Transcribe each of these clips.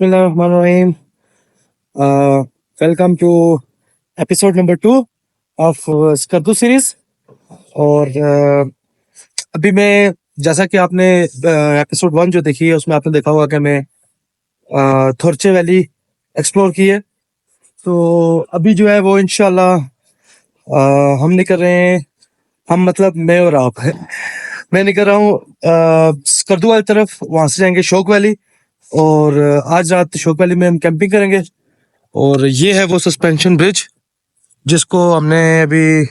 Bismillahirrahmanirrahim. Welcome to episode number 2 of Skardu series. और अभी मैं, जैसा कि आपने एपिसोड 1 जो देखी है उसमें आपने देखा होगा कि मैं थोरचे वैली एक्सप्लोर की है। तो अभी जो है वो इंशाल्लाह हम निकल रहे हैं, हम मतलब मैं और आप मैं निकल रहा हूँ स्कर्दू वाली तरफ। वहां से जाएंगे शौक वैली और आज रात शौक वैली में हम कैंपिंग करेंगे। और ये है वो सस्पेंशन ब्रिज जिसको हमने अभी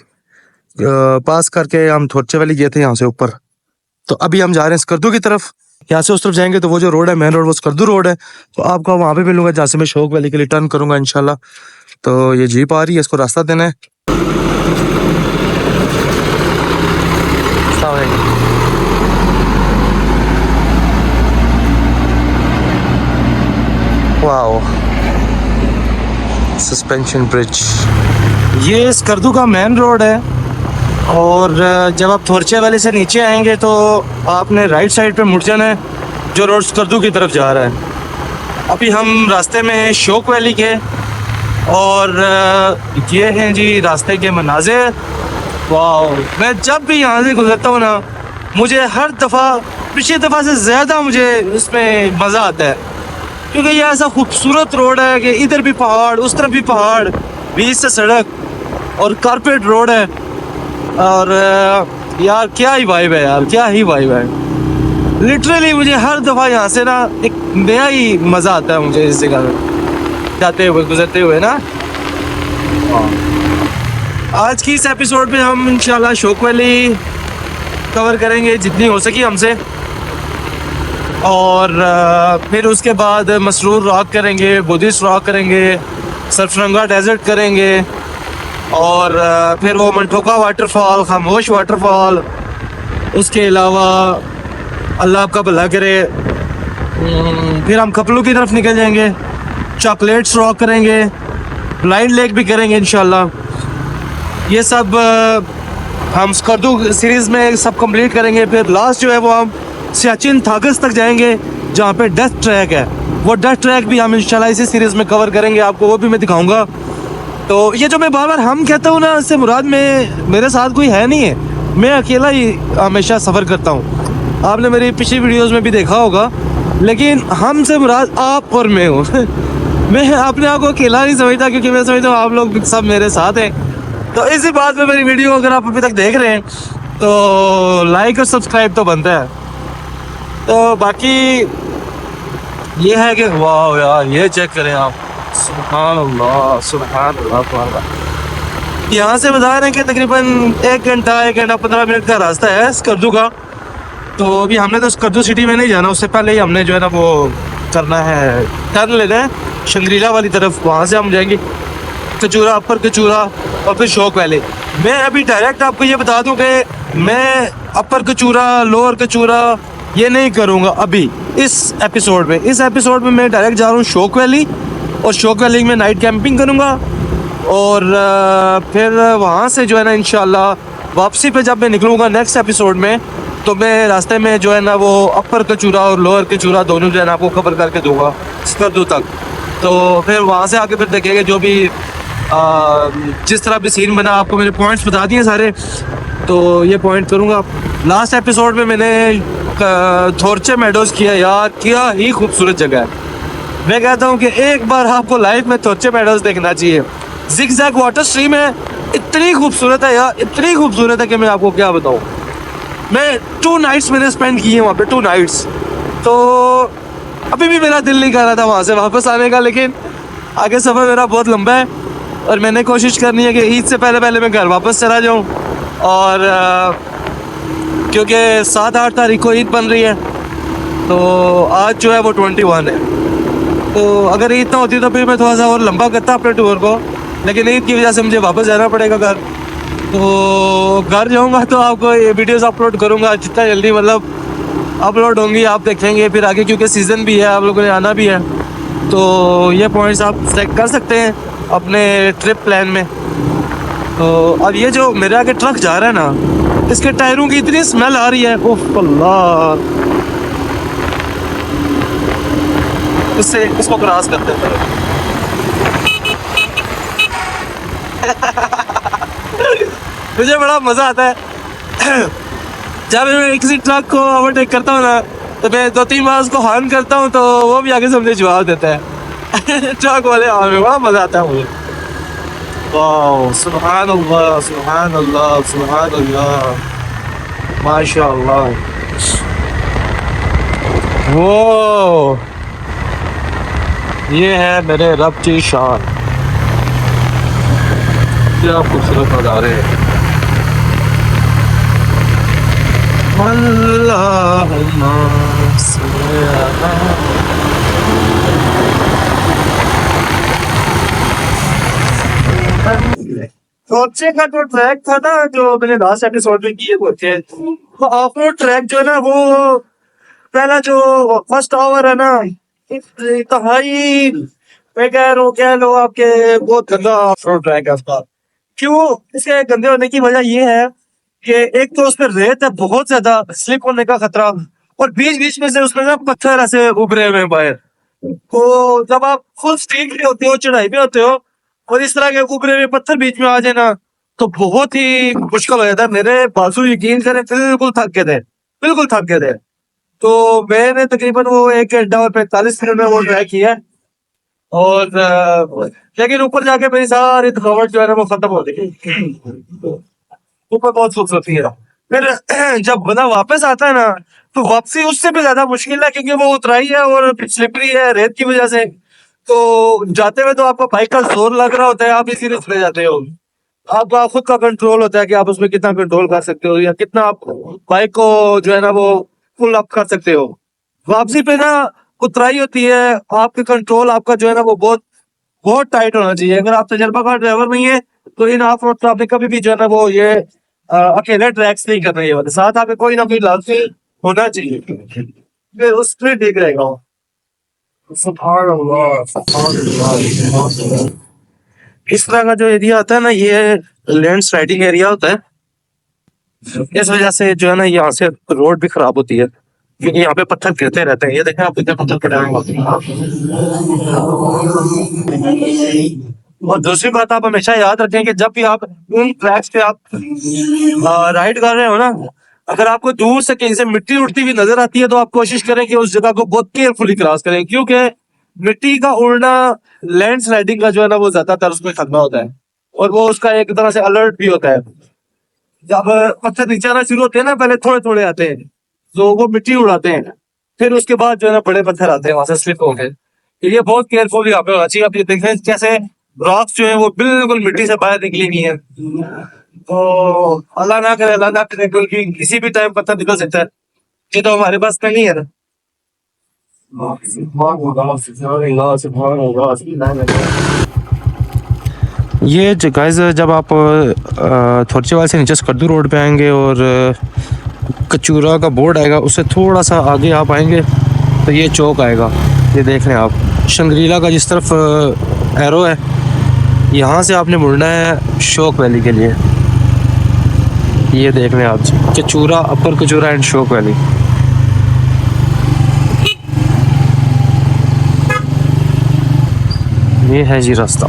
पास करके हम थोरचे वैली गए थे यहाँ से ऊपर। तो अभी हम जा रहे हैं स्कर्दू की तरफ। यहाँ से उस तरफ जाएंगे तो वो जो रोड है, मेन रोड, वो स्कर्दू रोड है। तो आपको वहां पे मिलूंगा जहाँ से मैं शौक वैली के लिए टर्न करूंगा इंशाल्लाह। तो ये जीप आ रही है, इसको रास्ता देना है। वाओ, सस्पेंशन ब्रिज, ये स्कर्दू का मेन रोड है। और जब आप थोरचे वैली से नीचे आएंगे तो आपने राइट साइड पे मुड़ जाना है, जो रोड स्कर्दू की तरफ जा रहा है। अभी हम रास्ते में हैं शौक वैली के, और ये हैं जी रास्ते के मनाज़िर। वाह, मैं जब भी यहाँ से गुजरता हूँ ना, मुझे हर दफ़ा पिछली दफ़ा से ज़्यादा मुझे इसमें मज़ा आता है, क्योंकि ये ऐसा खूबसूरत रोड है कि इधर भी पहाड़, उस तरफ भी पहाड़, बीच से सड़क और कारपेट रोड है। और यार क्या ही वाइब है यार, क्या ही वाइब है। लिटरली मुझे हर दफ़ा यहाँ से ना एक नया ही मज़ा आता है मुझे इस जगह में जाते हुए, गुजरते हुए ना। आज की इस एपिसोड में हम इंशाल्लाह शौक वैली कवर करेंगे जितनी हो सकी हमसे। और फिर उसके बाद मसरूर रॉक करेंगे, बुद्धिस्ट रॉक करेंगे, सरफरंगा डेजर्ट करेंगे, और फिर वो मंटोका वाटरफॉल, खामोश वाटरफॉल। उसके अलावा अल्लाह आपका भला करे, फिर हम कपलू की तरफ निकल जाएंगे, चॉकलेट्स रॉक करेंगे, ब्लाइंड लेक भी करेंगे इंशाल्लाह। ये सब हम स्कर्दू सीरीज़ में सब कंप्लीट करेंगे। फिर लास्ट जो है वो हम सियाचिन थागस तक जाएंगे जहाँ पे डेथ ट्रैक है। वो डेथ ट्रैक भी हम इंशाल्लाह इसी सीरीज़ में कवर करेंगे, आपको वो भी मैं दिखाऊंगा। तो ये जो मैं बार बार हम कहता हूँ ना, इससे मुराद में मेरे साथ कोई है नहीं है, मैं अकेला ही हमेशा सफ़र करता हूँ। आपने मेरी पिछली वीडियोस में भी देखा होगा। लेकिन हम से मुराद आप और मैं हूँ मैं अपने आप को अकेला नहीं समझता, क्योंकि मैं समझता हूँ आप लोग सब मेरे साथ हैं। तो इसी बात पे मेरी वीडियो अगर आप अभी तक देख रहे हैं तो लाइक और सब्सक्राइब तो बनता है। तो बाकी ये है कि वाह यार, ये चेक करें आप, सुभान अल्लाह, सुभान अल्लाह। यहाँ से बता रहे हैं कि तकरीबन 1 घंटा 15 मिनट का रास्ता है स्कर्दू का। तो अभी हमने तो स्कर्दू सिटी में नहीं जाना, उससे पहले ही हमने जो है ना वो करना है, टर्न लेना है शंग्रीला वाली तरफ। वहाँ से हम जाएंगे कचूरा, अपर कचूरा और फिर शौक वैली। मैं अभी डायरेक्ट आपको ये बता दूं कि मैं अपर कचूरा, लोअर कचूरा ये नहीं करूँगा अभी इस एपिसोड में। इस एपिसोड में मैं डायरेक्ट जा रहा हूँ शौक वैली, और शौक वैली में नाइट कैंपिंग करूँगा। और फिर वहाँ से जो है ना इंशाल्लाह वापसी पे जब मैं निकलूँगा नेक्स्ट एपिसोड में, तो मैं रास्ते में जो है ना वो अपर कचूरा और लोअर कचूरा दोनों जो है ना आपको कवर करके दूँगा स्कर्दू तक। तो फिर वहाँ से आके फिर देखेंगे जो भी जिस तरह भी सीन बना। आपको मैंने पॉइंट्स बता दिए सारे, तो ये पॉइंट करूँगा। लास्ट एपिसोड में मैंने थोरचे मेडोज किया यार, क्या ही खूबसूरत जगह है। मैं कहता हूँ कि एक बार आपको लाइफ में थोरचे मेडोज देखना चाहिए। जिगजैग वाटर स्ट्रीम है, इतनी खूबसूरत है यार, इतनी खूबसूरत है कि मैं आपको क्या बताऊँ। मैं 2 नाइट्स मैंने स्पेंड किए वहाँ पे, 2 नाइट्स। तो अभी भी मेरा दिल नहीं कर रहा था वहाँ से वापस आने का, लेकिन आगे सफ़र मेरा बहुत लंबा है और मैंने कोशिश करनी है कि ईद से पहले मैं घर वापस चला जाऊँ। और क्योंकि 7-8 तारीख को ईद बन रही है, तो आज जो है वो 21 है। तो अगर ईद ना होती तो फिर मैं थोड़ा सा और लंबा करता अपने टूर को, लेकिन ईद की वजह से मुझे वापस जाना पड़ेगा घर। तो घर जाऊँगा तो आपको ये वीडियोस अपलोड करूँगा जितना जल्दी मतलब अपलोड होंगी, आप देखेंगे फिर आगे, क्योंकि सीज़न भी है, आप लोगों ने आना भी है। तो ये पॉइंट्स आप सेलेक्ट कर सकते हैं अपने ट्रिप प्लान में। तो अब ये जो मेरे आगे ट्रक जा रहा है ना, इसके टायरों की इतनी स्मेल आ रही है, ओह अल्लाह। उससे उसको क्रॉस करते थे। मुझे बड़ा मजा आता है जब मैं किसी ट्रक को ओवरटेक करता हूँ ना, तो मैं 2-3 बार उसको हॉर्न करता हूँ तो वो भी आगे से मुझे जवाब देता है। ट्रक वाले हॉर्न में बड़ा मजा आता है मुझे। वाह, सुभान अल्लाह, सुभान अल्लाह, सुभान अल्लाह, माशाअल्लाह। वो ये है मेरे रब की शान। क्या खूबसूरत नज़ारे हैं। अल्लाहुम्मा सल्ली अला। टॉर्चे का जो ट्रैक था ना, जो मैंने लास्ट एपिसोड में किए वो थे, वो ऑफ रोड ट्रैक जो है ना, वो पहला जो फर्स्ट आवर है ना, इंतहाई मैं कह रहा हूँ, कह लो आपके, बहुत गंदा ऑफ रोड ट्रैक है उसका। क्यों? इसके गंदे होने की वजह ये है कि एक तो उसमें रेत है, बहुत ज्यादा स्लिप होने का खतरा, और बीच बीच में से उसमें ना पत्थर ऐसे उभरे हुए हैं बाहर। तो जब आप फुल स्पीड पे होते हो, चढ़ाई पे होते हो, और इस तरह के उभरे हुए पत्थर बीच में आ जाए ना, तो बहुत ही मुश्किल हो जाता है। मेरे बाजू यकीन करें बिल्कुल थक गए थे, बिल्कुल थक गए थे। तो मैंने तकरीबन वो 1 घंटा और 45 मिनट में वो ट्रैक किया, और लेकिन ऊपर जाके मेरी सारी थकावट जो है ना वो खत्म हो गई। ऊपर बहुत खूबसूरती है। फिर जब बंदा वापस आता है ना, तो वापसी उससे भी ज्यादा मुश्किल है, क्योंकि वो उतराई है और स्लिपरी है रेत की वजह से। तो जाते हुए तो आपको बाइक का जोर लग रहा होता है, आप इसीलिए चले जाते हो। आपका खुद का कंट्रोल होता है कि आप उसमें कितना कंट्रोल कर सकते हो, या कितना आप बाइक को जो है ना वो पुल अप कर सकते हो। वापसी पे ना उतराई होती है, आपके कंट्रोल आपका जो है ना वो बहुत बहुत टाइट होना चाहिए। अगर आप तजर्बाकार ड्राइवर नहीं है, तो इन ऑफ रोड आपने कभी भी जो है ना वो ये अकेले ट्रैक्स नहीं करना, ये वाले साथ आपके कोई ना कोई लाजमी होना चाहिए, फिर उसमें ठीक रहेगा। सुभान अल्लाह, सुभान अल्लाह। इस तरह का जो एरिया होता है ना, ये लैंड स्लाइडिंग एरिया होता है। इस वजह से जो है ना यहाँ से रोड भी खराब होती है, क्योंकि यहाँ पे पत्थर गिरते रहते हैं। ये देखें आप, कितने पत्थर पड़े हुए हैं। और दूसरी बात आप हमेशा याद रखें कि जब भी आप उन ट्रैक्स पे आप राइड कर रहे हो ना, अगर आपको दूर से कहीं से मिट्टी उड़ती हुई नजर आती है, तो आप कोशिश करें कि उस जगह को बहुत केयरफुली क्रॉस करें, क्योंकि मिट्टी का उड़ना लैंड स्लाइडिंग का जो है ना वो ज्यादातर उसमें खतरा होता है, और वो उसका एक तरह से अलर्ट भी होता है। जब पत्थर नीचे आना शुरू होते हैं ना, पहले थोड़े थोड़े आते हैं, तो वो मिट्टी उड़ाते हैं, फिर उसके बाद जो है ना बड़े पत्थर आते हैं, वहां से स्लिप हो गए। ये बहुत केयरफुल यहाँ पे होना चाहिए। आप ये देखें कैसे रॉक्स जो है वो बिल्कुल मिट्टी से बाहर निकली हुई है। तो अल्लाह ना करे, अल्लाह ना करे, क्योंकि किसी भी टाइम पत्थर निकल सकता है। ये तो हमारे पास में नहीं है ना। ये गाइस, जब आप थोरचेवाल से नीचे स्कर्दू रोड पे आएंगे और कचूरा का बोर्ड आएगा, उससे थोड़ा सा आगे आप आएंगे तो ये चौक आएगा। ये देख रहे हैं आप, शंग्रीला का जिस तरफ एरो है, यहाँ से आपने मुड़ना है शोक वैली के लिए। ये देख रहे हैं आप, कचूरा, अपर कचूरा एंड शोक वैली। ये है जी रास्ता,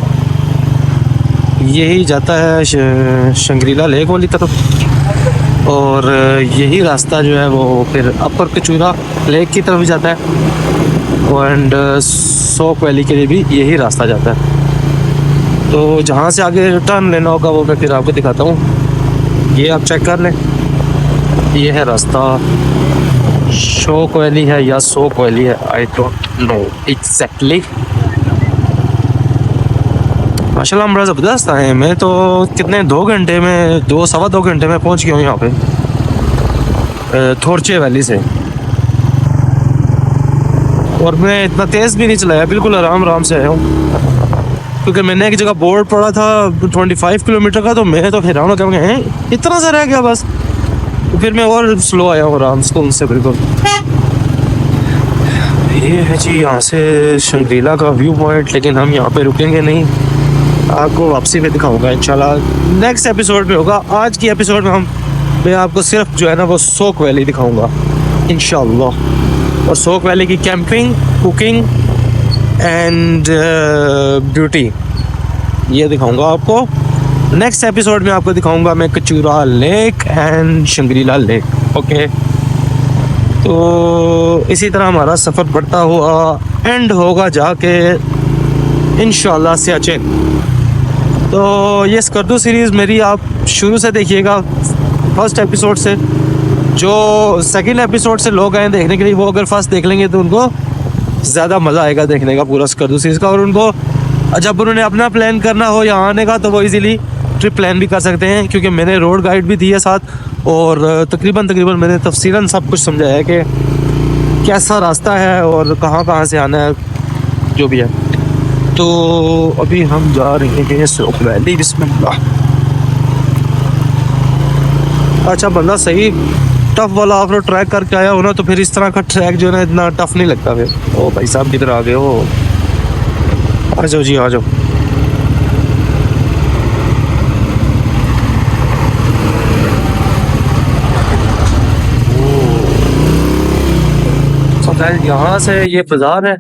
यही जाता है शंग्रीला लेक वाली तरफ, और यही रास्ता जो है वो फिर अपर कचूरा लेक की तरफ जाता है, एंड शोक वैली के लिए भी यही रास्ता जाता है। तो जहाँ से आगे टर्न लेना होगा वो मैं फिर आपको दिखाता हूँ। ये आप चेक कर लें, ये है रास्ता। शोक वैली है या शोक वैली है, आई डोंट नो एग्जैक्टली। माशाल्लाह हम बड़ा ज़बरदस्त आए। मैं तो कितने 2 घंटे में, 2-2.25 घंटे में पहुंच गया हूँ यहाँ पे थोरचे वैली से। और मैं इतना तेज़ भी नहीं चलाया, बिल्कुल आराम आराम से आया हूँ, क्योंकि मैंने एक जगह बोर्ड पड़ा था 25 किलोमीटर का, तो मैं तो हैरान हो गया, इतना सा रह गया बस। तो फिर मैं और स्लो आया हूँ आराम से उनसे बिल्कुल। ये है जी यहाँ से शंग्रीला का व्यू पॉइंट, लेकिन हम यहाँ पे रुकेंगे नहीं, आपको वापसी में दिखाऊंगा इंशाल्लाह, नेक्स्ट एपिसोड में होगा। आज की एपिसोड में मैं आपको सिर्फ जो है ना वो शोक वैली दिखाऊंगा इंशाल्लाह, और शोक वैली की कैंपिंग, कुकिंग एंड ब्यूटी, ये दिखाऊंगा आपको। नेक्स्ट एपिसोड में आपको दिखाऊंगा मैं Kachura lake and Shangrila lake. Okay, तो इसी तरह हमारा सफ़र बढ़ता हुआ एंड होगा जाके इंशाल्लाह सियाचिन। तो ये स्कर्दू सीरीज़ मेरी आप शुरू से देखिएगा, फर्स्ट एपिसोड से। जो सेकंड एपिसोड से लोग आए देखने के लिए, वो अगर फर्स्ट देख लेंगे तो उनको ज़्यादा मज़ा आएगा देखने का पूरा स्कर्दू सीरीज़ का। और उनको जब उन्होंने अपना प्लान करना हो यहाँ आने का, तो वो इजीली ट्रिप प्लान भी कर सकते हैं, क्योंकि मैंने रोड गाइड भी दी है साथ। और तकरीबन मैंने तफसीलन सब कुछ समझाया है कि कैसा रास्ता है और कहाँ से आना है, जो भी है। तो अभी हम जा रहे हैं सोख वैली। बिस्मिल्लाह। अच्छा, बंदा सही टफ वाला ऑफ रोड ट्रैक करके आया हो ना, तो फिर इस तरह का ट्रैक जो है ना इतना टफ नहीं लगता फिर। ओ भाई साहब किधर आ गए हो? आ जाओ जी, आ जाओ। यहाँ से ये बाजार है,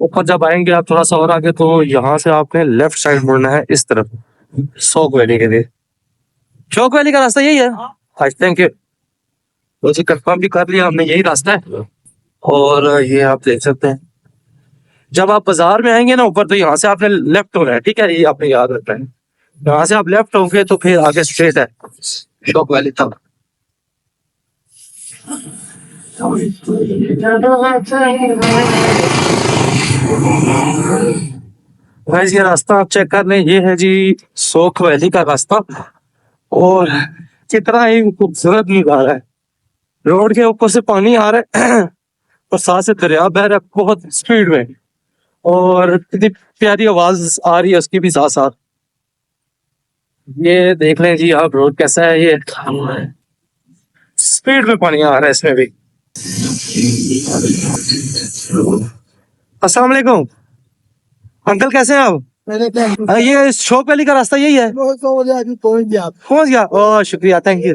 ऊपर जब आएंगे आप थोड़ा सा और आगे, तो यहाँ से आपने लेफ्ट साइड मुड़ना है इस तरफ, शौक वैली के लिए। शौक वैली का रास्ता यही है। हाँ, थैंक यू। तो जी कंफर्म भी कर लिया हमने, यही रास्ता है। और ये आप देख सकते हैं, जब आप बाजार में आएंगे ना ऊपर, तो यहाँ से आपने लेफ्ट होना है, ठीक है? ये आपने याद रखना है। यहाँ से आप लेफ्ट होंगे तो फिर आगे स्ट्रेट है शौक वैली तक। गाइस, ये रास्ता आप चेक कर लें, ये है जी शौक वैली का रास्ता। और कितना ही खूबसूरत नजारा है। रोड के ऊपर से पानी आ रहा है और साथ से दरिया बह रहा है बहुत स्पीड में, और कितनी प्यारी आवाज आ रही है उसकी भी साथ साथ। ये देख लें जी आप, रोड कैसा है, ये स्पीड में पानी आ रहा है इसमें भी। अस्सलाम वालेकुम अंकल, कैसे हैं आप? ये शौक वैली का रास्ता यही है? पहुंच गया। ओह शुक्रिया, थैंक यू।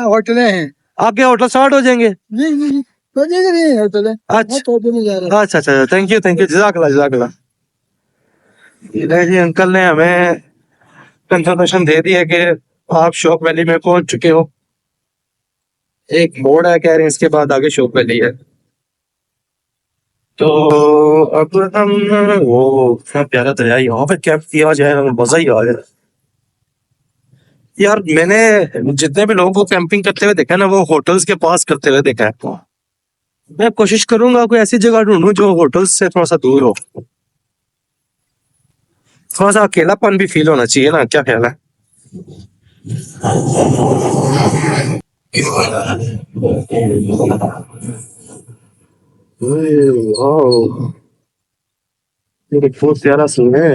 होटल हैं, आपके होटल स्टार्ट हो जाएंगे? होटल है। अच्छा, थैंक यू जज़ाकल्लाह। जी अंकल ने हमें कंफर्मेशन दे दी है कि आप शौक वैली में पहुंच चुके हो। एक मोड़ है, कह रहे हैं इसके बाद आगे शौक वैली है। तो अब हम वो इतना प्यारा दरिया, यहाँ पे कैंप किया जाए, मजा ही आ जाए यार। मैंने जितने भी लोगों को कैंपिंग करते हुए देखा ना, वो होटल्स के पास करते हुए देखा है। मैं कोशिश करूंगा कोई ऐसी जगह ढूंढूं जो होटल्स से थोड़ा सा दूर हो। थोड़ा सा अकेलापन भी फील होना चाहिए ना, क्या ख्याल है? ये बहुत प्यारा सीन है,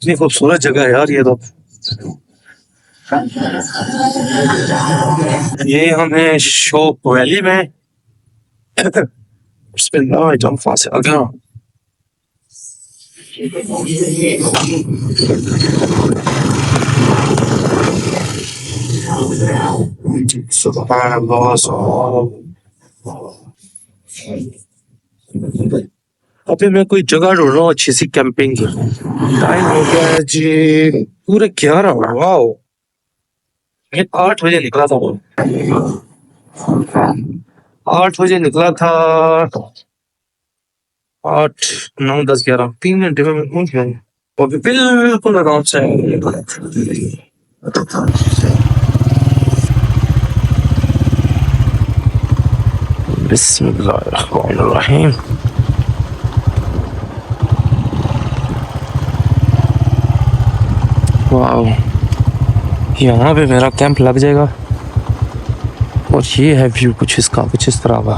इतनी खूबसूरत जगह है यार ये तो। ये हमें शौक वैली में से आ गया। सुभान अल्लाह। अभी मैं कोई जगह ढूंढ रहा हूँ अच्छी सी कैंपिंग की। टाइम हो गया है जी पूरे 11। वाओ, मैं 8 बजे निकला था। 8 बजे निकला था, 8, 9, 10, 11, 3 घंटे में मैं पहुंच गया। और बिल्कुल आराम से बिस्मिल्लाहिर्रहमानिर्रहीम। वाओ, यहाँ पे मेरा कैंप लग जाएगा। और ये है व्यू कुछ इसका, कुछ इस तरह का।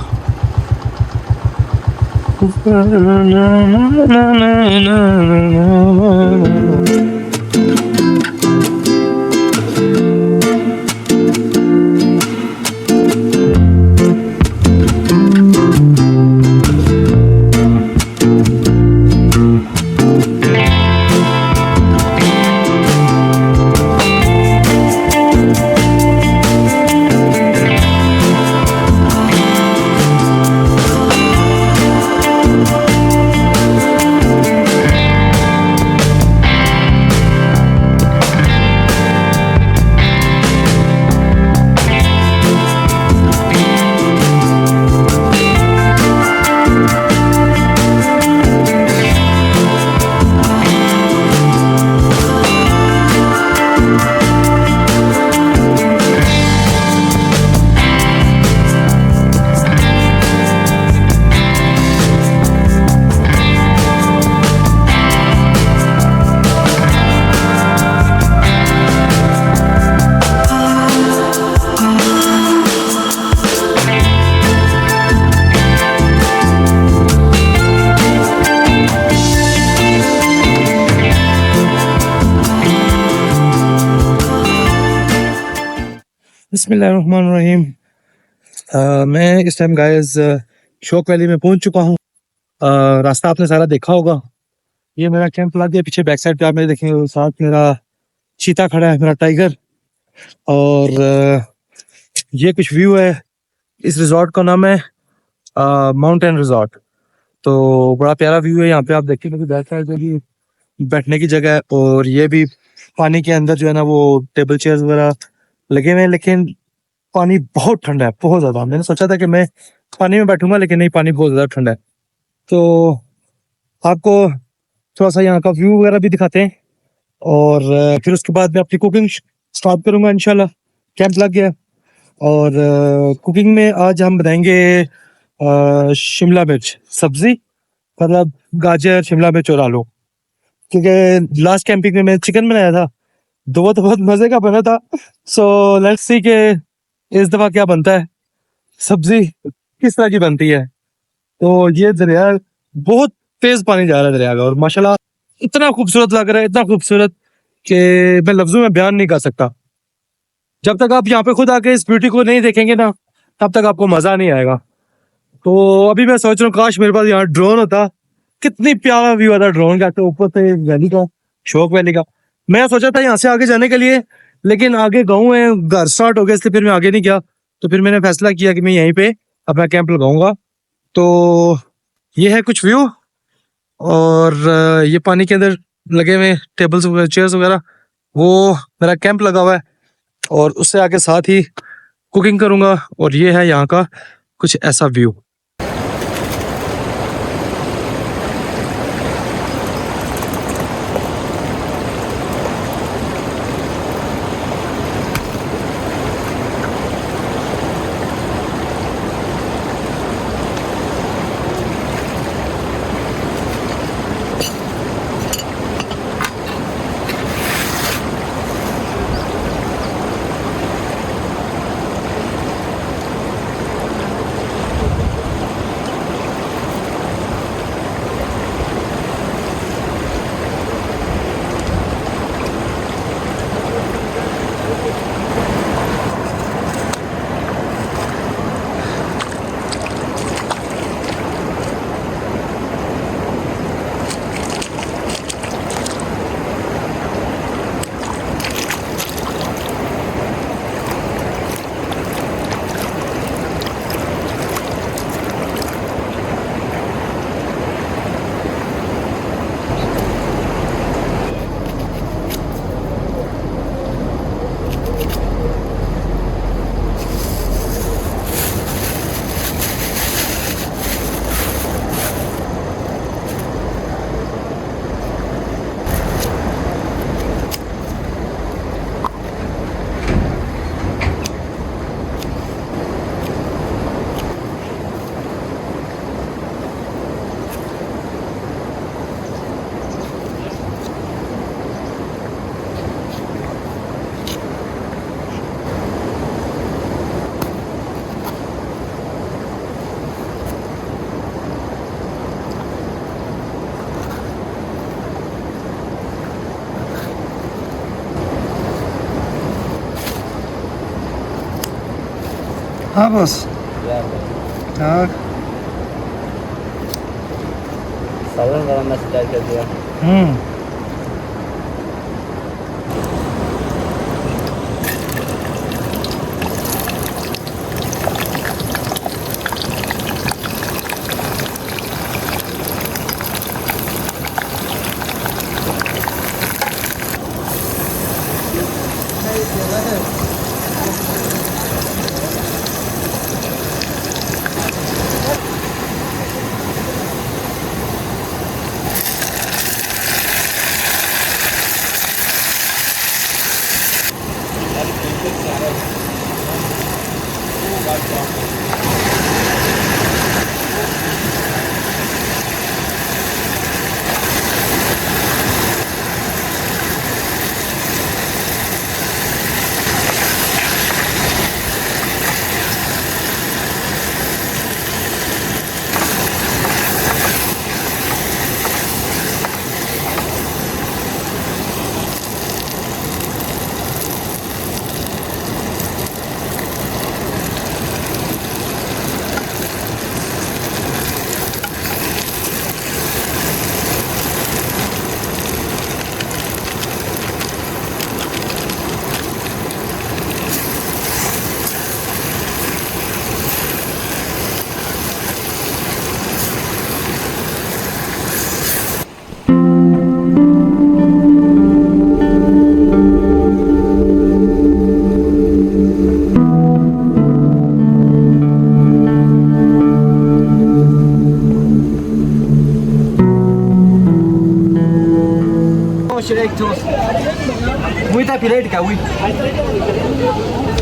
बिस्मिल्लाहिर्रहमानिर्रहीम। मैं इस टाइम गाइस शोक वैली में पहुंच चुका हूं। रास्ता आपने सारा देखा होगा। ये मेरा कैंप लग गया। पीछे बैक साइड पे आप मेरे देखेंगे, साथ मेरा चीता खड़ा है, मेरा टाइगर। और ये कुछ व्यू है। इस रिजॉर्ट का नाम है माउंटेन रिजॉर्ट। तो बड़ा प्यारा व्यू है। यहाँ पे आप देखिए, मेरी बैक साइड पे भी बैठने की जगह है। और ये भी पानी के अंदर जो है ना, वो टेबल चेयर्स वगैरह लगे हुए हैं। लेकिन पानी बहुत ठंडा है, बहुत ज्यादा। मैंने सोचा था कि मैं पानी में बैठूंगा, लेकिन नहीं, पानी बहुत ज्यादा ठंडा है। तो आपको थोड़ा सा यहाँ का व्यू वगैरह भी दिखाते हैं। और फिर उसके बाद मैं अपनी कुकिंग स्टार्ट करूंगा इंशाल्लाह। कैंप लग गया। और कुकिंग में आज हम बनाएंगे शिमला मिर्च सब्जी, मतलब गाजर, शिमला मिर्च और आलू। क्योंकि लास्ट कैंपिंग में मैं चिकन बनाया था, वो तो बहुत मजे का बना था। सो लेट्स सी के इस दफा क्या बनता है, सब्जी किस तरह की बनती है। तो ये दरिया, बहुत तेज पानी जा रहा है दरिया का, और माशाल्लाह इतना खूबसूरत लग रहा है, इतना खूबसूरत कि मैं लफ्जों में बयान नहीं कर सकता। जब तक आप यहाँ पे खुद आके इस ब्यूटी को नहीं देखेंगे ना, तब तक आपको मजा नहीं आएगा। तो अभी मैं सोच रहा हूँ, काश मेरे पास यहाँ ड्रोन होता, कितनी प्यारा व्यू आता ड्रोन का। तो ऊपर से वैली का, शोक वैली का। मैं सोचा था यहाँ से आगे जाने के लिए, लेकिन आगे गाँव है, घर स्टार्ट हो गया, इसलिए फिर मैं आगे नहीं गया। तो फिर मैंने फैसला किया कि मैं यहीं पे अपना कैंप लगाऊंगा। तो ये है कुछ व्यू। और ये पानी के अंदर लगे हुए टेबल्स वगैरह, चेयर्स वगैरह, वो मेरा कैंप लगा हुआ है। और उससे आगे साथ ही कुकिंग करूंगा। और ये है यहाँ का कुछ ऐसा व्यू। हाँ बस, हाँ सालन वाला मैच तैयार कर दिया।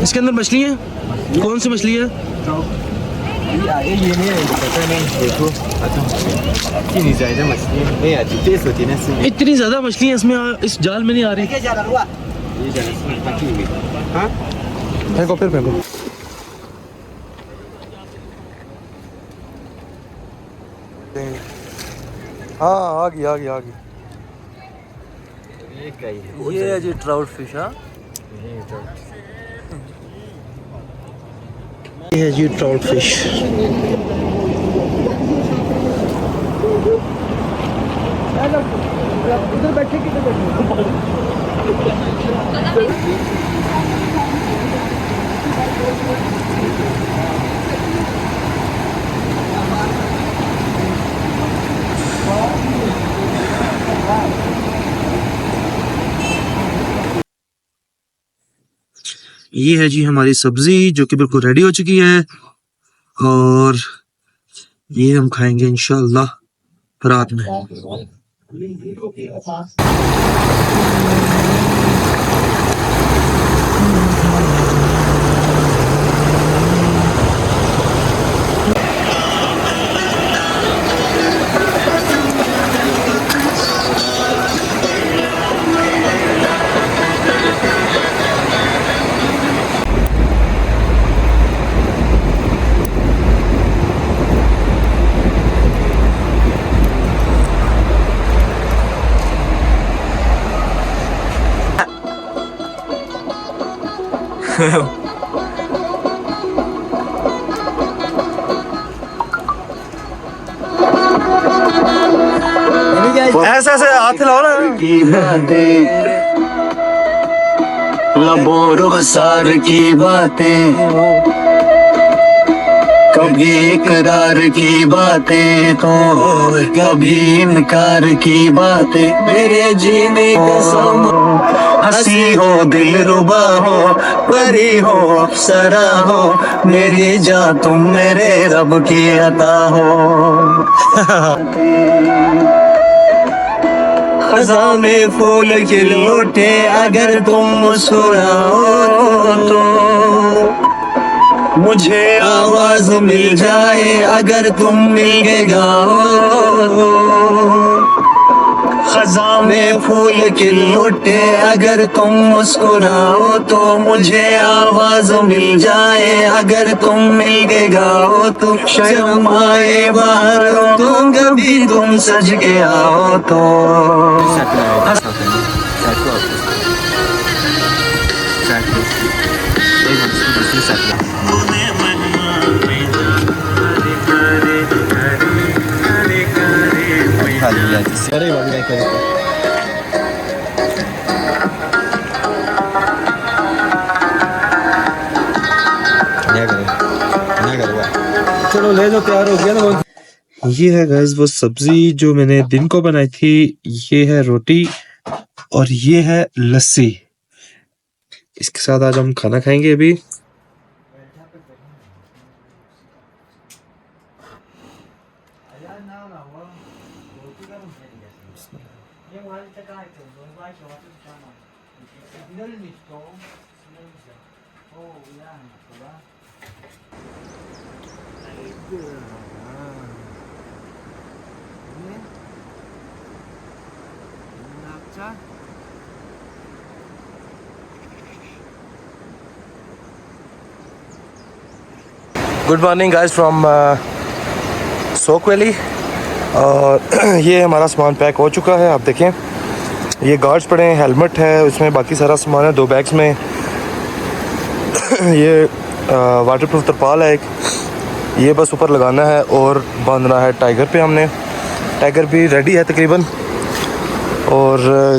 इसके अंदर मछली है, कौन सी मछली है? इतनी ज्यादा मछलियाँ इसमें इस जाल में नहीं आ रही। फेंको फिर फेंको। हाँ आ गई आ गई आ गई। ये है जी ट्राउट फिश। हाँ ये है जी ट्राउट फिश। उधर बैठे किधर बैठे? ये है जी हमारी सब्जी जो कि बिल्कुल रेडी हो चुकी है और ये हम खाएंगे इंशाल्लाह रात में। ऐसे ऐसे हाथ हिलाओ ना। लबों रुखसार की बातें, कभी इकरार की बातें तो कभी इनकार की बातें। मेरे जीने का समा हंसी हो, दिल रुबा हो, परी हो, अप्सरा हो, मेरी जान तुम मेरे रब की अता हो। खज़ां में फूल खिल उठे अगर तुम मुस्कुराओ तो, मुझे आवाज मिल जाए अगर तुम मिल के गाओ। खज़ां में फूल खिल उठे अगर तुम मुस्कुराओ तो, मुझे आवाज मिल जाए अगर तुम मिल के गाओ। तुम शर्म आए बाहर तो कभी तुम सज के आओ तो। चलो ले लो, तैयार हो गया ना। ये है गाइस वो सब्जी जो मैंने दिन को बनाई थी। ये है रोटी और ये है लस्सी। इसके साथ आज हम खाना खाएंगे अभी। Good morning guys from soak valley. और ये हमारा सामान पैक हो चुका है। आप देखें ये गार्ड्स पड़े हैं, हेलमेट है, उसमें बाकी सारा सामान है 2 बैग्स में। ये वाटरप्रूफ तरपाल है एक, ये बस ऊपर लगाना है और बांधना है टाइगर पे हमने। टाइगर भी रेडी है तकरीबन। और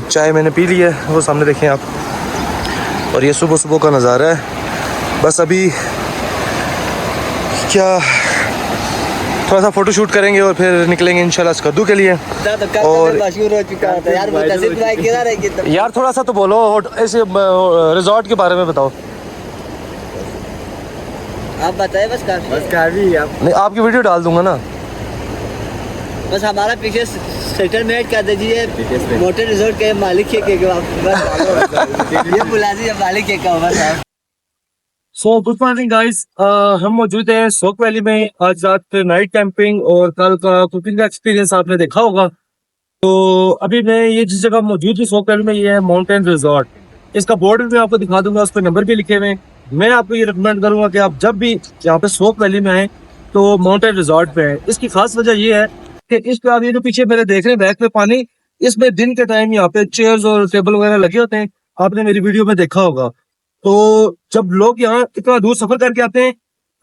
चाय मैंने पी ली है, वो सामने देखें आप। और ये सुबह सुबह का नज़ारा है। बस अभी क्या थोड़ा सा फ़ोटो शूट करेंगे और फिर निकलेंगे इंशाल्लाह स्कद्दू के लिए। और यार थोड़ा सा तो बोलो ऐसे रिजॉर्ट के बारे में बताओ। आप बताए बस काफी आप। नहीं आपकी वीडियो डाल दूंगा ना। बस हमारा पीछे सेटलमेंट कर दीजिए मोटर रिजॉर्ट के मालिक के बस ये बुला दीजिए मालिक के का बस आप। सो गुड मॉर्निंग गाइस, हम मौजूद हैं सोक वैली में। आज रात नाइट कैंपिंग और कल का कुकिंग का एक्सपीरियंस आपने देखा होगा। तो अभी मैं ये जिस जगह मौजूद हूँ सोक वैली में, ये है माउंटेन रिजॉर्ट। इसका बोर्ड भी मैं आपको दिखा दूंगा, उस पर नंबर भी लिखे हुए हैं। मैं आपको ये रिकमेंड करूंगा कि आप जब भी यहाँ पे सोक वैली में आए तो माउंटेन रिजॉर्ट पे आए। इसकी खास वजह ये है कि इस पे आप ये जो पीछे मेरे देख रहे हैं बैक पे पानी, इसमें दिन के टाइम यहाँ पे चेयर्स और टेबल वगैरह लगे होते हैं। आपने मेरी वीडियो में देखा होगा। तो जब लोग यहाँ इतना दूर सफर करके आते हैं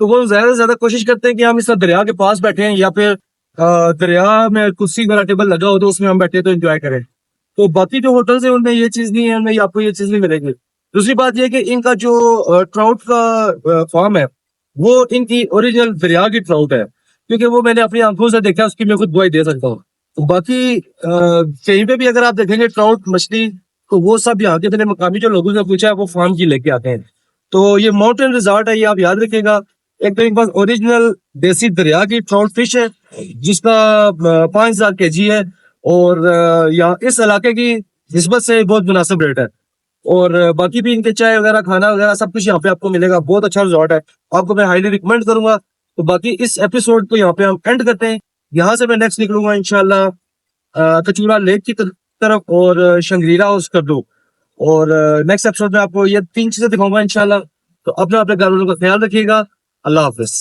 तो वो ज्यादा से ज्यादा कोशिश करते हैं कि हम इस दरिया के पास बैठे हैं या फिर दरिया में कुर्सी वगैरह टेबल लगा हो तो उसमें हम बैठे तो एंजॉय करें। तो बाकी जो होटल्स हैं उनमें ये चीज नहीं है, उनमें आपको ये चीज नहीं मिलेगी। दूसरी बात ये कि इनका जो ट्राउट का फार्म है वो इनकी ओरिजिनल दरिया की ट्राउट है, क्योंकि वो मैंने अपनी आंखों से देखा, उसकी मैं खुद गवाही दे सकता हूँ। तो बाकी कहीं पे भी अगर आप देखेंगे ट्राउट मछली तो वो सब यहाँ के मकामी जो लोगों से पूछा है वो फार्म की लेके आते हैं। तो ये माउंटेन रिजॉर्ट है, ये आप याद रखिएगा। एक तो इनके पास ओरिजिनल देसी दरिया की ट्राउट फिश है जिसका 5000 kg है और यहाँ इस इलाके की निस्बत से बहुत मुनासिब रेट है। और बाकी भी इनके चाय वगैरह खाना वगैरह सब कुछ यहाँ पे आपको मिलेगा। बहुत अच्छा रिजॉर्ट है, आपको मैं हाईली रिकमेंड करूंगा। तो बाकी इस एपिसोड को यहाँ पे हम एंड करते हैं। यहाँ से मैं नेक्स्ट निकलूंगा इंशाल्लाह कचूरा लेक की तरफ और शंग्रीला हाउस कर दो। और नेक्स्ट एपिसोड में आपको ये 3 चीजें दिखाऊंगा इंशाल्लाह। तो अपना अपने घर वालों का ख्याल रखिएगा। अल्लाह हाफिज।